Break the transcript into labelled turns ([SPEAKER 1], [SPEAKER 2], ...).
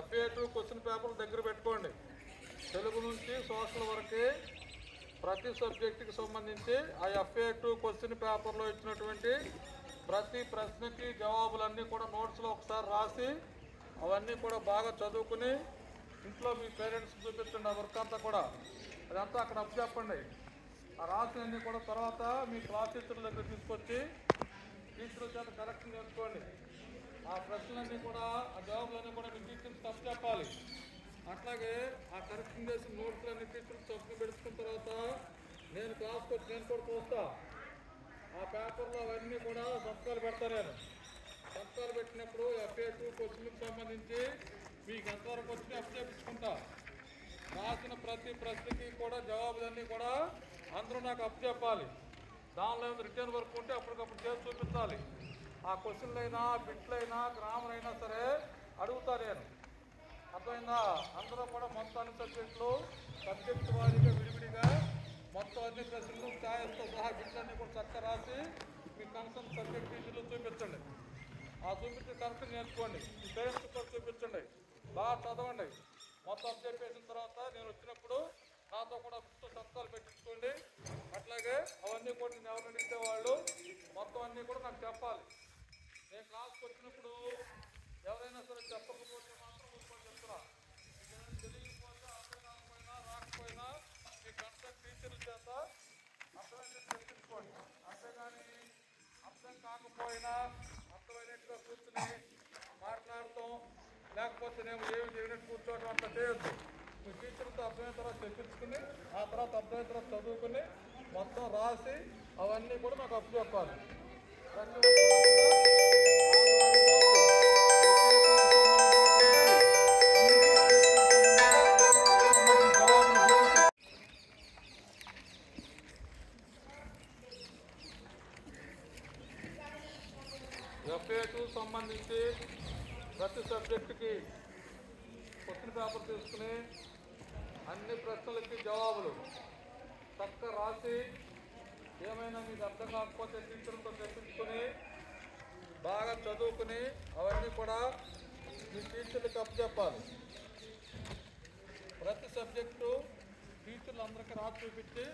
[SPEAKER 1] FA2 question పేపర్లు దగ్గర పెట్టుకోండి. తెలుగు నుంచి సోషల్ వరకు ప్రతి సబ్జెక్టుకి సంబంధించి ఆ FA2 క్వశ్చన్ పేపర్లో ఇచ్చినటువంటి ప్రతి ప్రశ్నకి జవాబులన్నీ కూడా నోట్స్లో ఒకసారి రాసి అవన్నీ కూడా బాగా చదువుకుని ఇంట్లో మీ పేరెంట్స్ చూపించండి. ఆ వర్క్ అంతా కూడా అదంతా అక్కడ అప్పచెప్పండి. ఆ రాసినన్నీ కూడా తర్వాత మీ క్లాస్ టీచర్ల దగ్గర తీసుకొచ్చి టీచర్ల చేత కరెక్షన్ చేసుకోండి. ఆ ప్రశ్నలన్నీ కూడా ఆ జవాబులన్నీ కూడా మీ టీచర్స్ అప్పచెప్పాలి. అట్లాగే ఆ కరెక్షన్ చేసిన నోట్స్లన్నీ టీచర్స్ తప్పుని పెట్టుకున్న తర్వాత నేను క్లాస్కి వచ్చి నేను కూడా చూస్తా. ఆ పేపర్లో అవన్నీ కూడా సంతకాలు పెడతా. నేను సంతకాలు పెట్టినప్పుడు FA2 క్వశ్చన్కి సంబంధించి మీకు ఎంతవరకు వచ్చి అప్పచెప్పించుకుంటా. రాసిన ప్రతి ప్రశ్నకి కూడా జవాబులన్నీ కూడా అందరూ నాకు అప్పచెప్పాలి. దానిలో రిటర్న్ వర్క్ ఉంటే అప్పటికప్పుడు చేసి చూపించాలి. ఆ క్వశ్చన్లైనా బిట్లైనా గ్రామర్ అయినా సరే అడుగుతా నేను. అర్థమైందా? అందరూ కూడా మొత్తం అన్ని సబ్జెక్టులు సబ్జెక్టు వారీగా విడివిడిగా మొత్తం అన్ని ప్రశ్నలు ఛాయస్తో సహా బిట్లన్నీ కూడా చక్కగా రాసి మీ కన్సర్న్ సబ్జెక్ట్ టీచర్లు చూపించండి. ఆ చూపించి కరెక్ట్ నేర్చుకోండి. మీ పేరెంట్స్ కూడా చూపించండి. బాగా చదవండి. మొత్తం అప్డేట్ చేసిన తర్వాత నేను వచ్చినప్పుడు నాతో కూడా బుక్తో సంతకాలు పెట్టించుకోండి. అట్లాగే అవన్నీ కూడా నేను ఎవరు అడిగితే వాళ్ళు మొత్తం అన్నీ కూడా నాకు చెప్పాలి. నేను క్లాస్కి వచ్చినప్పుడు ఎవరైనా సరే చెప్పకపోతే మాత్రం ఊరుకొని చెప్తున్నా. మీకు ఏదైనా తెలియకపోతే అర్థం కాకపోయినా రాకపోయినా మీ కన్సల్ట్ టీచర్ల చేత అర్థమైనట్టు చెప్పించుకోండి. అంతేగాని అర్థం కాకపోయినా అర్థమైనట్టుగా కూర్చుని మాట్లాడటం లేకపోతే నేను ఏమి చేయనట్టు కూర్చోవడం అట్లా చేయొద్దు. మీ టీచర్తో అర్థమైన తర్వాత చెప్పించుకుని ఆ తర్వాత అర్థమైన తర్వాత చదువుకుని మొత్తం రాసి అవన్నీ కూడా నాకు అప్పు చెప్పాలి. FA2 సంబంధించి ప్రతి సబ్జెక్టుకి క్వశ్చన్ పేపర్ తీసుకుని అన్ని ప్రశ్నలకి జవాబులు చక్కగా రాసి ఏమైనా మీకు అర్థం కాకపోతే టీచర్లతో చెప్పించుకొని బాగా చదువుకుని అవన్నీ కూడా మీ టీచర్లకు అప్పచెప్పాలి. ప్రతి సబ్జెక్టు టీచర్లు అందరికీ రాసి చూపించి